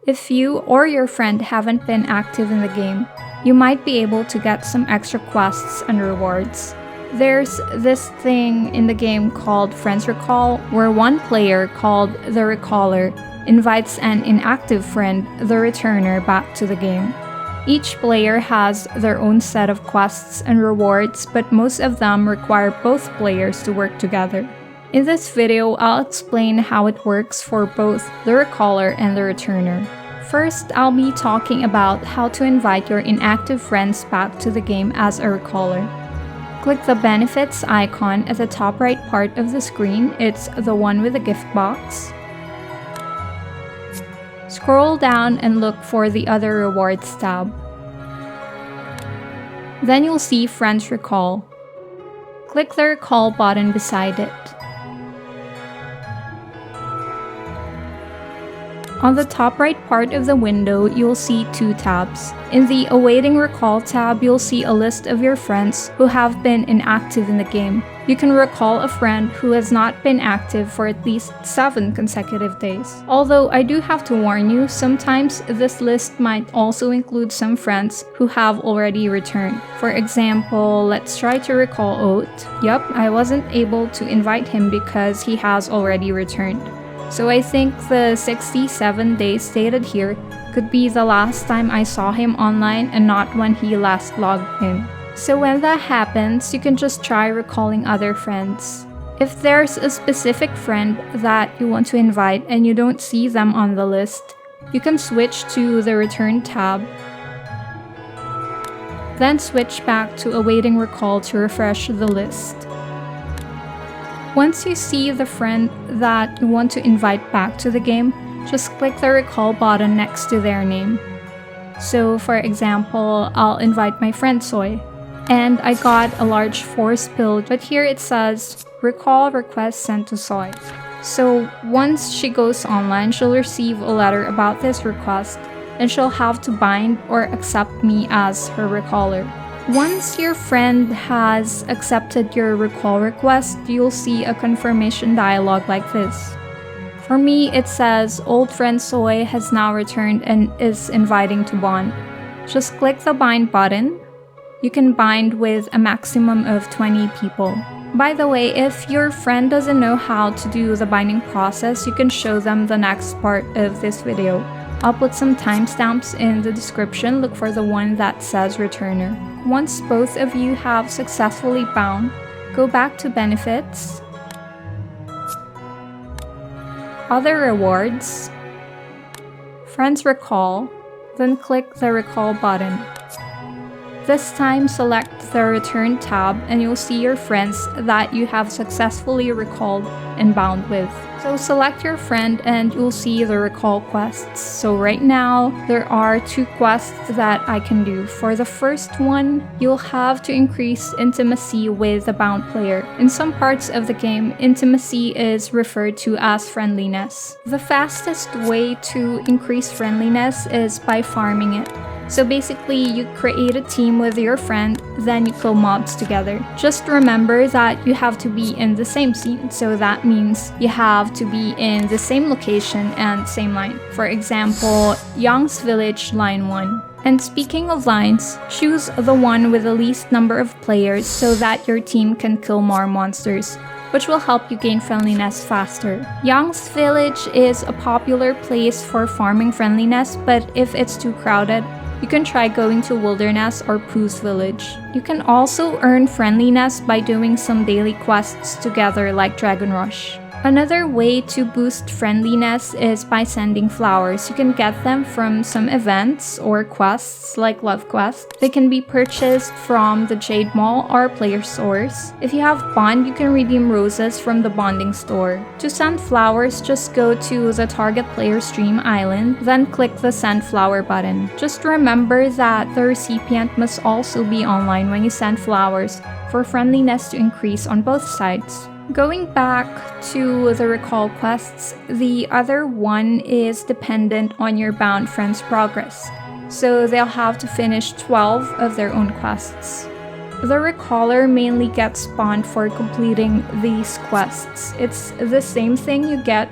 If you or your friend haven't been active in the game, you might be able to get some extra quests and rewards. There's this thing in the game called Friends Recall, where one player called the Recaller invites an inactive friend, the Returner, back to the game. Each player has their own set of quests and rewards, but most of them require both players to work together. In this video, I'll explain how it works for both the Recaller and the Returner. First, I'll be talking about how to invite your inactive friends back to the game as a Recaller. Click the benefits icon at the top right part of the screen. It's the one with the gift box. Scroll down and look for the Other Rewards tab. Then you'll see Friends Recall. Click the Recall button beside it. On the top right part of the window, you'll see two tabs. In the Awaiting Recall tab, you'll see a list of your friends who have been inactive in the game. You can recall a friend who has not been active for at least 7 consecutive days. Although I do have to warn you, sometimes this list might also include some friends who have already returned. For example, let's try to recall Oat. Yup, I wasn't able to invite him because he has already returned. So I think the 67 days stated here could be the last time I saw him online and not when he last logged in. So when that happens, you can just try recalling other friends. If there's a specific friend that you want to invite and you don't see them on the list, you can switch to the Return tab, then switch back to Awaiting Recall to refresh the list. Once you see the friend that you want to invite back to the game, just click the Recall button next to their name. So for example, I'll invite my friend Soy. And I got a large force pill, but here it says, Recall request sent to Soy. So once she goes online, she'll receive a letter about this request, and she'll have to bind or accept me as her recaller. Once your friend has accepted your recall request, you'll see a confirmation dialog like this. For me, it says, Old friend Soy has now returned and is inviting to bond. Just click the bind button. You can bind with a maximum of 20 people. By the way, if your friend doesn't know how to do the binding process, you can show them the next part of this video. I'll put some timestamps in the description. Look for the one that says Returner. Once both of you have successfully bound, go back to Benefits, Other Rewards, Friends Recall, then click the Recall button. This time, select the Return tab and you'll see your friends that you have successfully recalled and bound with. So select your friend and you'll see the recall quests. So right now, there are 2 quests that I can do. For the first one, you'll have to increase intimacy with the bound player. In some parts of the game, intimacy is referred to as friendliness. The fastest way to increase friendliness is by farming it. So basically, you create a team with your friend, then you kill mobs together. Just remember that you have to be in the same scene, so that means you have to be in the same location and same line. For example, Young's Village, line 1. And speaking of lines, choose the one with the least number of players so that your team can kill more monsters, which will help you gain friendliness faster. Young's Village is a popular place for farming friendliness, but if it's too crowded, you can try going to Wilderness or Pooh's Village. You can also earn friendliness by doing some daily quests together like Dragon Rush. Another way to boost friendliness is by sending flowers. You can get them from some events or quests like Love Quest. They can be purchased from the Jade Mall or player stores. If you have Bond, you can redeem roses from the bonding store. To send flowers, just go to the target player's Dream Island, then click the Send Flower button. Just remember that the recipient must also be online when you send flowers for friendliness to increase on both sides. Going back to the recall quests, the other one is dependent on your bound friend's progress, so they'll have to finish 12 of their own quests. The recaller mainly gets spawned for completing these quests. It's the same thing you get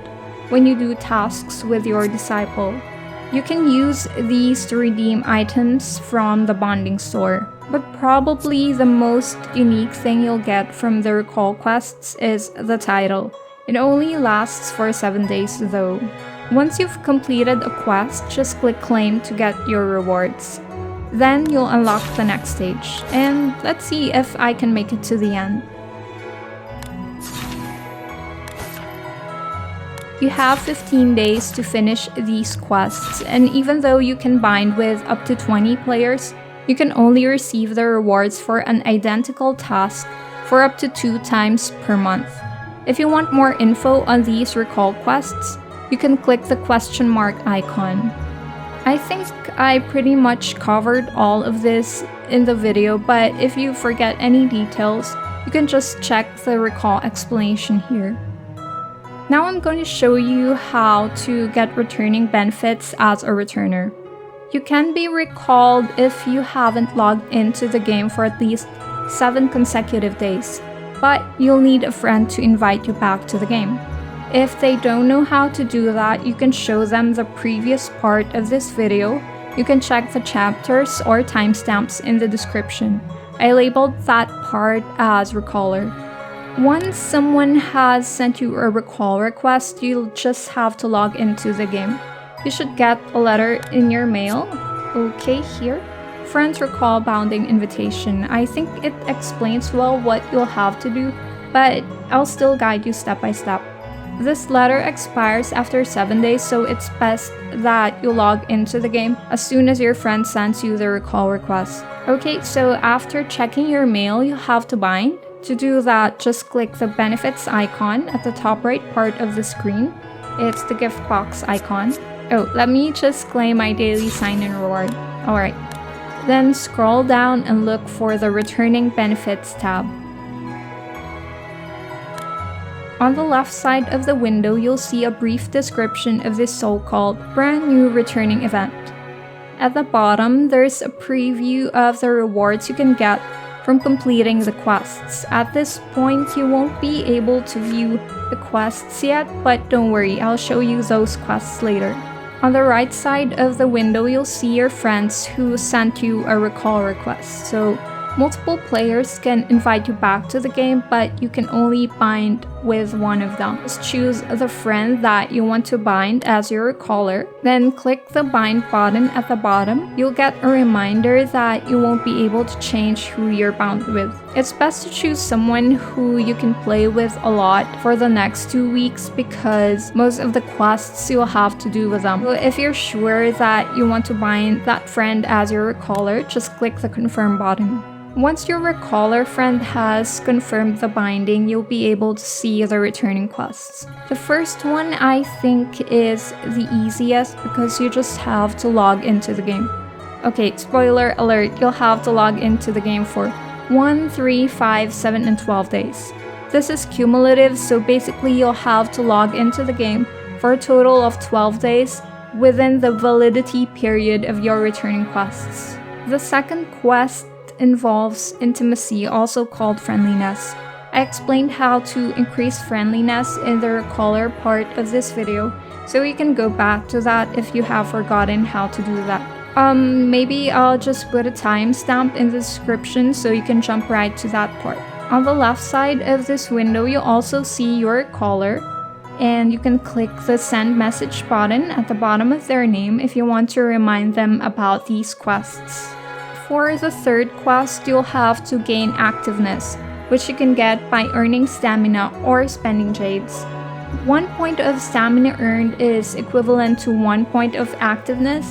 when you do tasks with your disciple. You can use these to redeem items from the bonding store. But probably the most unique thing you'll get from the recall quests is the title. It only lasts for 7 days though. Once you've completed a quest, just click claim to get your rewards. Then you'll unlock the next stage, and let's see if I can make it to the end. You have 15 days to finish these quests, and even though you can bind with up to 20 players, you can only receive the rewards for an identical task for up to 2 times per month. If you want more info on these recall quests, you can click the question mark icon. I think I pretty much covered all of this in the video, but if you forget any details, you can just check the recall explanation here. Now I'm going to show you how to get returning benefits as a returner. You can be recalled if you haven't logged into the game for at least 7 consecutive days, but you'll need a friend to invite you back to the game. If they don't know how to do that, you can show them the previous part of this video. You can check the chapters or timestamps in the description. I labeled that part as recaller. Once someone has sent you a recall request, you'll just have to log into the game. You should get a letter in your mail. Okay, here. Friends recall bounding invitation. I think it explains well what you'll have to do, but I'll still guide you step by step. This letter expires after 7 days, so it's best that you log into the game as soon as your friend sends you the recall request. Okay, so after checking your mail, you have to bind. To do that, just click the benefits icon at the top right part of the screen. It's the gift box icon. Oh, let me just claim my daily sign-in reward. Alright. Then scroll down and look for the Returning Benefits tab. On the left side of the window, you'll see a brief description of this so-called brand new returning event. At the bottom, there's a preview of the rewards you can get from completing the quests. At this point, you won't be able to view the quests yet, but don't worry, I'll show you those quests later. On the right side of the window, you'll see your friends who sent you a recall request. So multiple players can invite you back to the game, but you can only bind with one of them. Just choose the friend that you want to bind as your recaller, then click the bind button at the bottom. You'll get a reminder that you won't be able to change who you're bound with. It's best to choose someone who you can play with a lot for the next 2 weeks because most of the quests you'll have to do with them. So if you're sure that you want to bind that friend as your recaller, just click the confirm button. Once your recaller friend has confirmed the binding, you'll be able to see the returning quests. The first one I think is the easiest because you just have to log into the game. Okay, spoiler alert, you'll have to log into the game for 1, 3, 5, 7, and 12 days. This is cumulative, so basically you'll have to log into the game for a total of 12 days within the validity period of your returning quests. The second quest involves intimacy, also called friendliness. I explained how to increase friendliness in the recaller part of this video, so you can go back to that if you have forgotten how to do that. Maybe I'll just put a timestamp in the description so you can jump right to that part. On the left side of this window, you'll also see your recaller, and you can click the send message button at the bottom of their name if you want to remind them about these quests. For the third quest, you'll have to gain activeness, which you can get by earning stamina or spending jades. 1 point of stamina earned is equivalent to 1 point of activeness,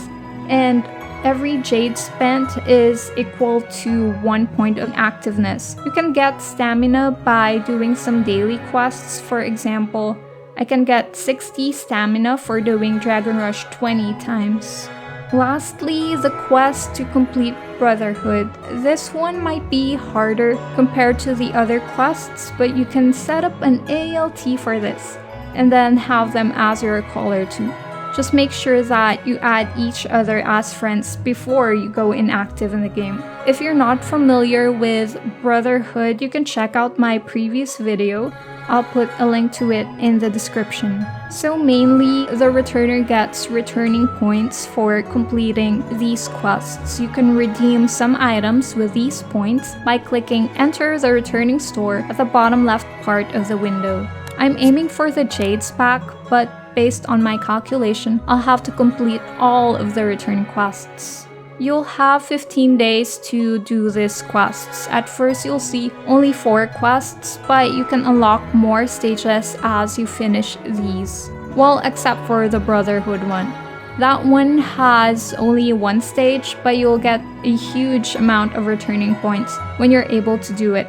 and every jade spent is equal to 1 point of activeness. You can get stamina by doing some daily quests. For example, I can get 60 stamina for doing Dragon Rush 20 times. Lastly, the quest to complete Brotherhood. This one might be harder compared to the other quests, but you can set up an ALT for this, and then have them as your recaller too. Just make sure that you add each other as friends before you go inactive in the game. If you're not familiar with Brotherhood, you can check out my previous video. I'll put a link to it in the description. So mainly, the returner gets returning points for completing these quests. You can redeem some items with these points by clicking Enter the Returning Store at the bottom left part of the window. I'm aiming for the Jades pack, but based on my calculation, I'll have to complete all of the return quests. You'll have 15 days to do these quests. At first, you'll see only 4 quests, but you can unlock more stages as you finish these. Well, except for the Brotherhood one. That one has only 1 stage, but you'll get a huge amount of returning points when you're able to do it.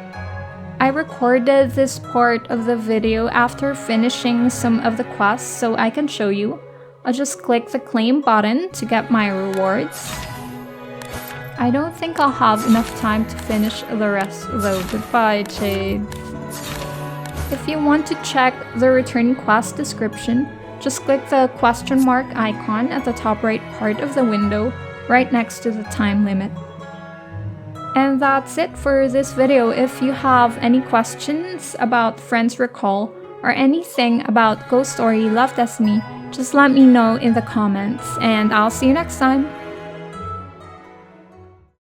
I recorded this part of the video after finishing some of the quests so I can show you. I'll just click the claim button to get my rewards. I don't think I'll have enough time to finish the rest though. Goodbye, Jade. If you want to check the return quest description, just click the question mark icon at the top right part of the window, right next to the time limit. And that's it for this video. If you have any questions about Friends Recall or anything about Ghost Story Love Destiny, just let me know in the comments, and I'll see you next time.